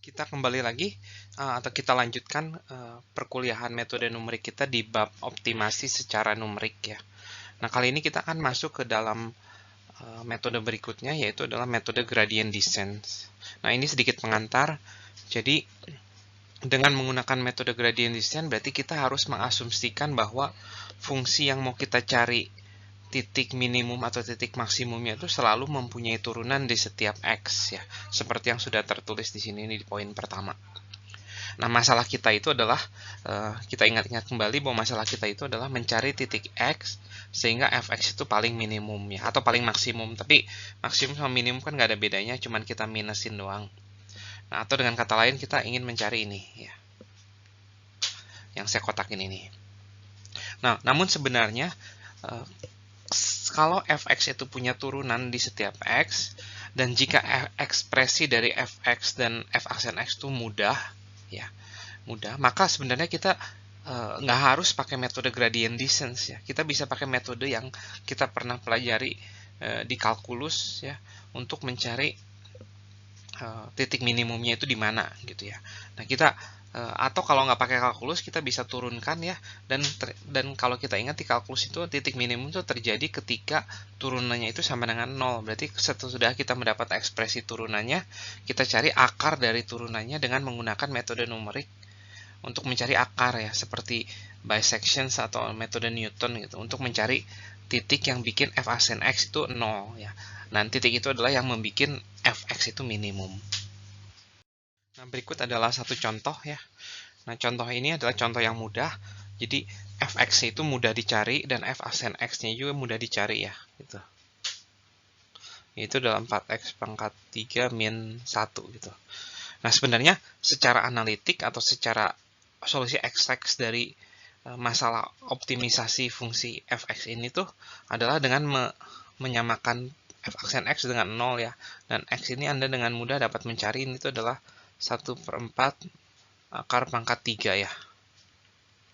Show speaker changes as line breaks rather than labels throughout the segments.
Kita kembali lagi atau kita lanjutkan perkuliahan metode numerik kita di bab optimasi secara numerik ya. Nah, kali ini kita akan masuk ke dalam metode berikutnya, yaitu adalah metode gradient descent. Nah, ini sedikit pengantar. Jadi, dengan menggunakan metode gradient descent berarti kita harus mengasumsikan bahwa fungsi yang mau kita cari titik minimum atau titik maksimumnya itu selalu mempunyai turunan di setiap x ya, seperti yang sudah tertulis di sini di poin pertama. Nah, masalah kita itu adalah kita ingat-ingat kembali bahwa masalah kita itu adalah mencari titik x sehingga fx itu paling minimum ya, atau paling maksimum. Tapi maksimum sama minimum kan nggak ada bedanya, cuman kita minusin doang. Nah, atau dengan kata lain kita ingin mencari ini ya, yang saya kotakin ini. Nah, namun sebenarnya kalau fx itu punya turunan di setiap x, dan jika ekspresi dari fx dan f aksen x itu mudah, ya mudah, maka sebenarnya kita nggak harus pakai metode gradient descent ya. Kita bisa pakai metode yang kita pernah pelajari di kalkulus ya, untuk mencari titik minimumnya itu di mana gitu ya. Nah, kita atau kalau nggak pakai kalkulus kita bisa turunkan ya, dan kalau kita ingat di kalkulus itu titik minimum itu terjadi ketika turunannya itu sama dengan 0. Berarti setelah kita mendapat ekspresi turunannya, kita cari akar dari turunannya dengan menggunakan metode numerik untuk mencari akar ya, seperti bisections atau metode Newton gitu, untuk mencari titik yang bikin f aksen x itu 0 ya. Nah, titik itu adalah yang membuat fx itu minimum. Nah, berikut adalah satu contoh ya. Nah, contoh ini adalah contoh yang mudah. Jadi, fx itu mudah dicari dan f aksen x-nya juga mudah dicari ya. Gitu. Itu dalam 4x pangkat 3 min 1 gitu. Nah, sebenarnya secara analitik atau secara solusi XX dari masalah optimisasi fungsi fx ini tuh adalah dengan menyamakan f aksen x dengan 0 ya. Dan x ini Anda dengan mudah dapat mencari, ini tuh adalah 1/4 akar pangkat 3 ya.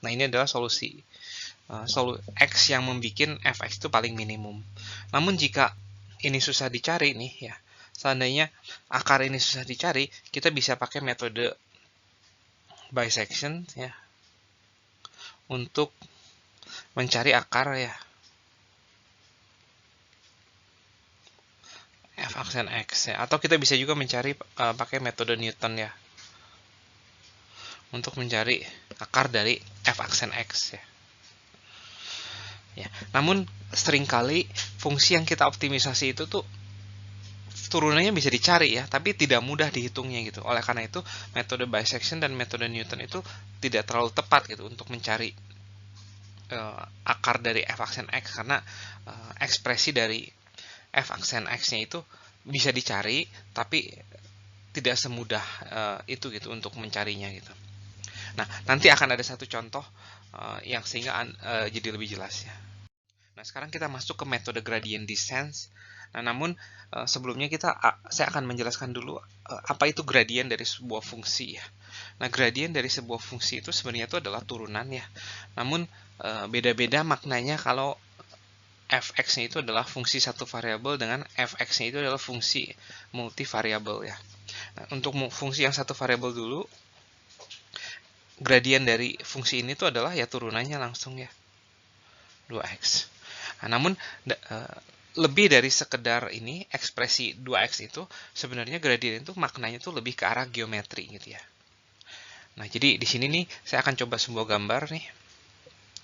Nah, ini adalah solusi x yang membuat fx itu paling minimum. Namun jika ini susah dicari nih ya, seandainya akar ini susah dicari, kita bisa pakai metode bisection ya, untuk mencari akar ya f aksen x ya. Atau kita bisa juga mencari pakai metode Newton ya, untuk mencari akar dari f aksen x ya. Ya, namun seringkali fungsi yang kita optimisasi itu tuh turunannya bisa dicari ya, tapi tidak mudah dihitungnya gitu. Oleh karena itu, metode bisection dan metode Newton itu tidak terlalu tepat gitu untuk mencari akar dari f aksen x, karena ekspresi dari f aksen x-nya itu bisa dicari, tapi tidak semudah itu gitu untuk mencarinya gitu. Nah, nanti akan ada satu contoh yang sehingga jadi lebih jelas ya. Nah, sekarang kita masuk ke metode gradient descent. Nah, namun sebelumnya saya akan menjelaskan dulu apa itu gradient dari sebuah fungsi ya. Nah, gradient dari sebuah fungsi itu sebenarnya itu adalah turunan ya. Namun beda-beda maknanya kalau fx-nya itu adalah fungsi satu variabel dengan fx-nya itu adalah fungsi multivariabel ya. Nah, untuk fungsi yang satu variabel dulu, gradient dari fungsi ini tuh adalah ya turunannya langsung ya, 2x. Nah, namun lebih dari sekedar ini, ekspresi 2x itu sebenarnya gradient itu maknanya tuh lebih ke arah geometri gitu ya. Nah, jadi di sini nih saya akan coba sebuah gambar nih.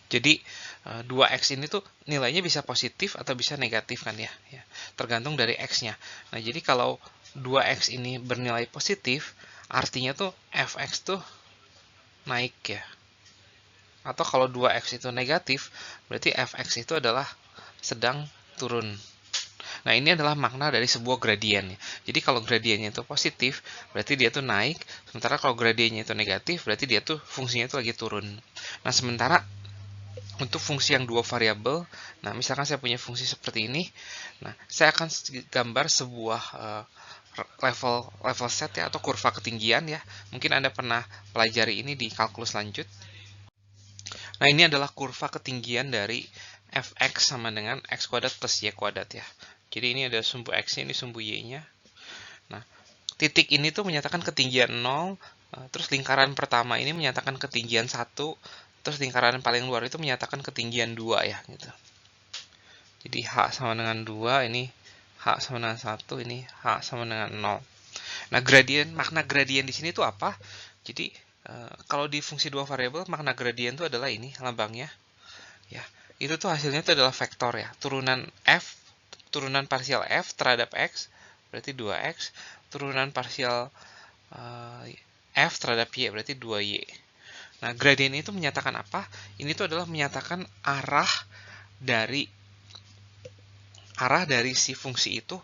Jadi 2x ini tuh nilainya bisa positif atau bisa negatif kan ya, tergantung dari x-nya. Nah, jadi kalau 2x ini bernilai positif, artinya tuh fx tuh naik ya. Atau kalau 2x itu negatif, berarti fx itu adalah sedang turun. Nah, ini adalah makna dari sebuah gradien. Jadi kalau gradiennya itu positif, berarti dia tuh naik. Sementara kalau gradiennya itu negatif, berarti dia tuh fungsinya itu lagi turun. Nah, sementara untuk fungsi yang dua variabel, nah misalkan saya punya fungsi seperti ini. Nah, saya akan gambar sebuah level set ya, atau kurva ketinggian ya. Mungkin Anda pernah pelajari ini di kalkulus lanjut. Nah, ini adalah kurva ketinggian dari fx sama dengan x kuadrat plus y kuadrat ya. Jadi ini ada sumbu x-nya, ini sumbu y-nya. Nah, titik ini tuh menyatakan ketinggian 0, terus lingkaran pertama ini menyatakan ketinggian 1, terus lingkaran paling luar itu menyatakan ketinggian 2 ya gitu. Jadi H sama dengan 2, ini H sama dengan 1, ini H sama dengan 0. Nah, makna gradien di sini tuh apa? Jadi kalau di fungsi dua variabel, makna gradien itu adalah ini lambangnya. Ya, itu tuh hasilnya itu adalah vektor ya. Turunan parsial f terhadap x berarti 2x, turunan parsial f terhadap y berarti 2y. Nah, gradien itu menyatakan apa? Ini tuh adalah menyatakan arah dari si fungsi itu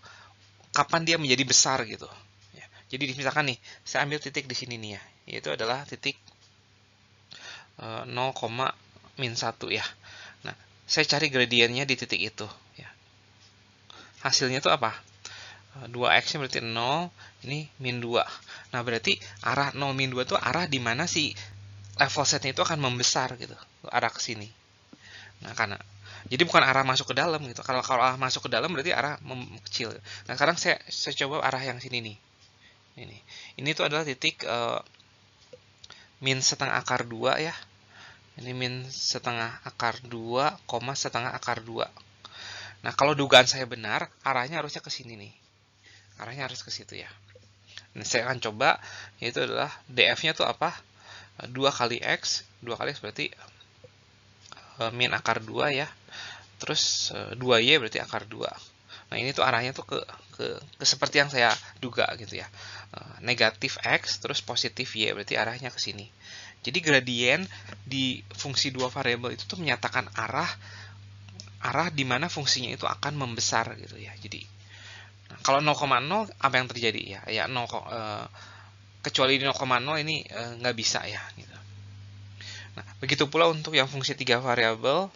kapan dia menjadi besar gitu. Ya, jadi misalkan nih, saya ambil titik di sini nih ya, yaitu adalah titik 0,-1 ya. Nah, saya cari gradiennya di titik itu ya. Hasilnya itu apa? 2x-nya berarti 0, ini min 2. Nah, berarti arah 0 min 2 itu arah di mana si level setnya itu akan membesar gitu, arah ke sini. Nah, jadi bukan arah masuk ke dalam gitu. Kalau arah masuk ke dalam berarti arah kecil. Nah, sekarang saya coba arah yang sini nih. Ini tuh adalah titik min setengah akar 2 ya. Ini min setengah akar 2, setengah akar 2. Nah, kalau dugaan saya benar, arahnya harusnya ke sini nih. Arahnya harus ke situ ya. Nah, saya akan coba, yaitu adalah df-nya tuh apa? 2 kali x berarti min akar 2 ya. Terus 2y berarti akar 2. Nah, ini tuh arahnya tuh ke seperti yang saya duga gitu ya. Negatif x terus positif y berarti arahnya ke sini. Jadi gradien di fungsi dua variabel itu tuh menyatakan arah di mana fungsinya itu akan membesar gitu ya. Jadi kalau 0,0 apa yang terjadi ya? Ya 0, kecuali di 0,0 ini nggak bisa ya gitu. Nah, begitu pula untuk yang fungsi 3 variabel,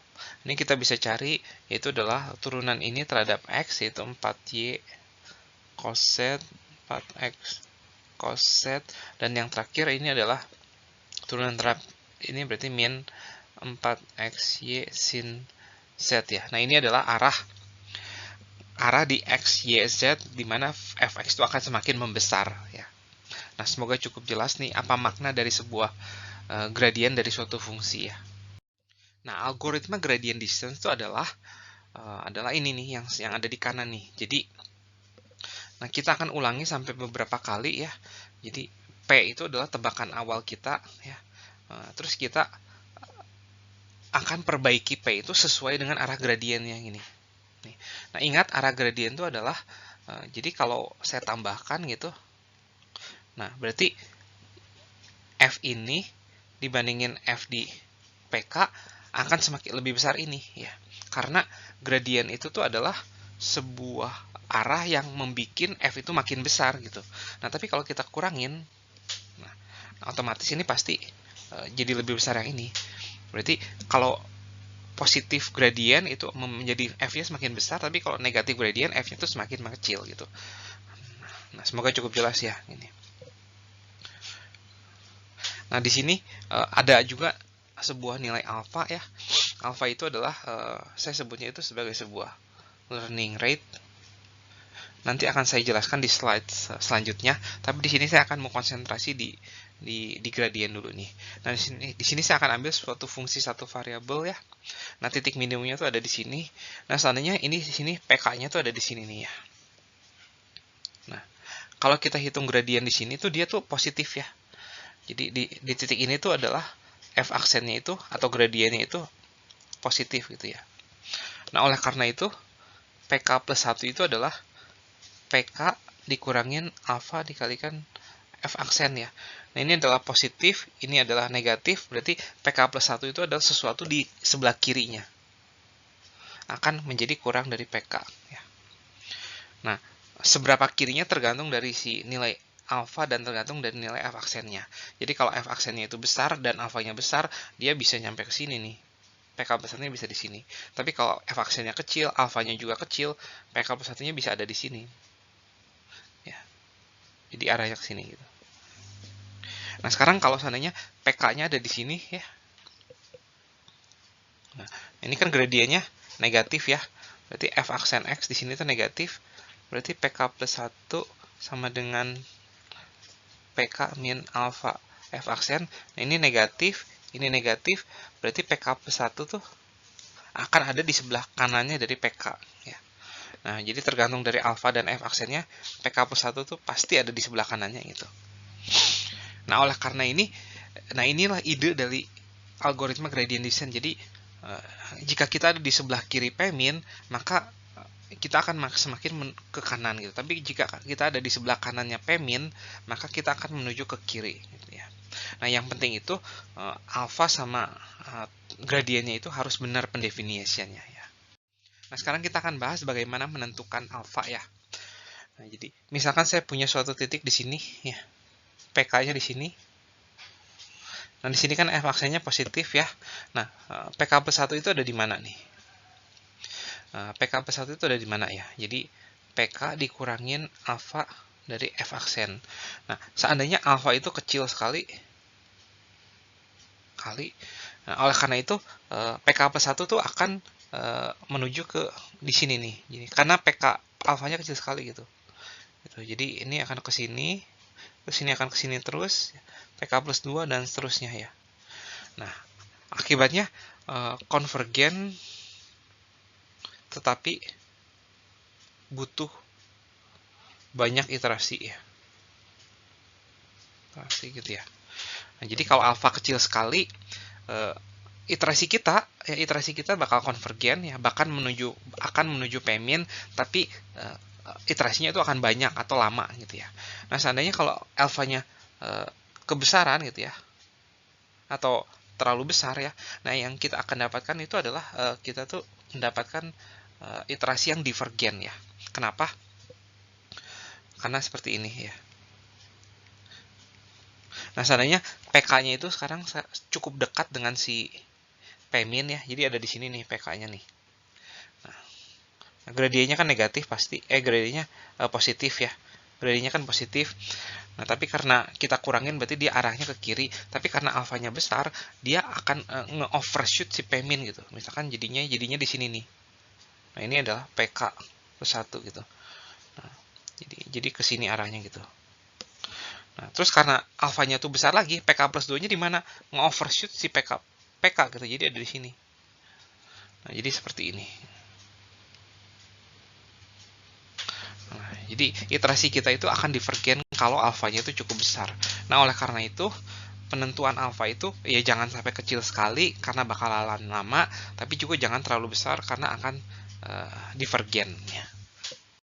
ini kita bisa cari, yaitu adalah turunan ini terhadap x, yaitu 4y coset 4x coset, dan yang terakhir ini adalah turunan terhadap ini berarti min 4xy sin z ya. Nah, ini adalah arah di x, y, z di mana fx itu akan semakin membesar ya. Nah, semoga cukup jelas nih apa makna dari sebuah gradien dari suatu fungsi ya. Nah, algoritma gradient distance itu adalah ini nih yang ada di kanan nih. Jadi, nah kita akan ulangi sampai beberapa kali ya. Jadi P itu adalah tebakan awal kita ya. Terus kita akan perbaiki P itu sesuai dengan arah gradiennya ini. Nah, ingat arah gradien itu adalah jadi kalau saya tambahkan gitu. Nah, berarti F ini dibandingin F di PK akan semakin lebih besar ini ya. Karena gradien itu tuh adalah sebuah arah yang membuat F itu makin besar gitu. Nah, tapi kalau kita kurangin, nah, otomatis ini pasti jadi lebih besar yang ini. Berarti kalau positif gradien itu menjadi F-nya semakin besar, tapi kalau negatif gradien F-nya itu semakin mengecil gitu. Nah, semoga cukup jelas ya ini. Nah, di sini ada juga sebuah nilai alfa ya. Alfa itu adalah saya sebutnya itu sebagai sebuah learning rate. Nanti akan saya jelaskan di slide selanjutnya. Tapi di sini saya akan mengkonsentrasi di gradien dulu nih. Nah, di sini saya akan ambil suatu fungsi satu variabel ya. Nah, titik minimumnya tuh ada di sini. Nah, seandainya ini di sini pk-nya tuh ada di sini nih ya. Nah, kalau kita hitung gradien di sini tuh dia tuh positif ya. Jadi di titik ini tuh adalah f aksennya itu atau gradiennya itu positif gitu ya. Nah, oleh karena itu pk plus 1 itu adalah pk dikurangin alfa dikalikan f aksen ya. Nah, ini adalah positif, ini adalah negatif, berarti pk plus 1 itu adalah sesuatu di sebelah kirinya. Akan menjadi kurang dari pk ya. Nah, seberapa kirinya tergantung dari si nilai alfa dan tergantung dari nilai f aksennya. Jadi kalau f aksennya itu besar dan alfanya besar, dia bisa nyampe ke sini nih. PK plus 1-nya bisa di sini. Tapi kalau f aksennya kecil, alfanya juga kecil, PK plus 1-nya bisa ada di sini. Ya. Jadi arahnya ke sini gitu. Nah, sekarang kalau seandainya PK-nya ada di sini ya. Nah, ini kan gradiennya negatif ya. Berarti f aksen x di sini tuh negatif. Berarti PK plus 1 sama dengan PK min alfa F aksen. Nah, ini negatif, berarti PK plus 1 tuh akan ada di sebelah kanannya dari PK. Ya. Nah, jadi tergantung dari alfa dan F aksennya, PK plus 1 tuh pasti ada di sebelah kanannya gitu. Nah, oleh karena ini, nah inilah ide dari algoritma gradient descent. Jadi, jika kita ada di sebelah kiri P min, maka kita akan semakin ke kanan gitu. Tapi jika kita ada di sebelah kanannya P min, maka kita akan menuju ke kiri gitu ya. Nah, yang penting itu alfa sama gradiennya itu harus benar pendefinisiannya ya. Nah, sekarang kita akan bahas bagaimana menentukan alfa ya. Nah, jadi misalkan saya punya suatu titik di sini ya. PK-nya di sini. Nah, di sini kan F aksennya positif ya. Nah, PK plus 1 itu ada di mana nih? PK plus 1 itu ada di mana ya? Jadi PK dikurangin alfa dari F aksen. Nah, seandainya alfa itu kecil sekali, nah, oleh karena itu PK plus 1 tuh akan menuju ke di sini nih. Jadi karena PK alfanya kecil sekali gitu. Jadi ini akan ke sini, terus ini akan ke sini terus, PK plus 2 dan seterusnya ya. Nah, akibatnya konvergen tetapi butuh banyak iterasi ya. Iterasi gitu ya. Nah, jadi kalau alfa kecil sekali, iterasi kita bakal konvergen ya, bahkan akan menuju P min, tapi iterasinya itu akan banyak atau lama gitu ya. Nah, seandainya kalau alfanya kebesaran gitu ya, atau terlalu besar ya, nah yang kita akan dapatkan itu adalah kita tuh mendapatkan iterasi yang divergen ya. Kenapa? Karena seperti ini ya. Nah, seandainya PK-nya itu sekarang cukup dekat dengan si P min ya, jadi ada di sini nih PK-nya nih. Nah, gradiennya kan negatif pasti, gradiennya positif ya. Gradiennya kan positif. Nah, tapi karena kita kurangin berarti dia arahnya ke kiri, tapi karena alfanya besar, dia akan nge-overshoot si P min gitu. Misalkan jadinya di sini nih. Nah, ini adalah PK plus 1 gitu. Nah, jadi ke sini arahnya gitu. Nah, terus karena alfanya tuh besar lagi, PK plus 2-nya di mana? Nge-overshoot si PK gitu. Jadi ada di sini. Nah, jadi seperti ini. Nah, jadi iterasi kita itu akan divergen kalau alfanya itu cukup besar. Nah, oleh karena itu penentuan alfa itu ya jangan sampai kecil sekali karena bakalan lama, tapi juga jangan terlalu besar karena akan divergen ya.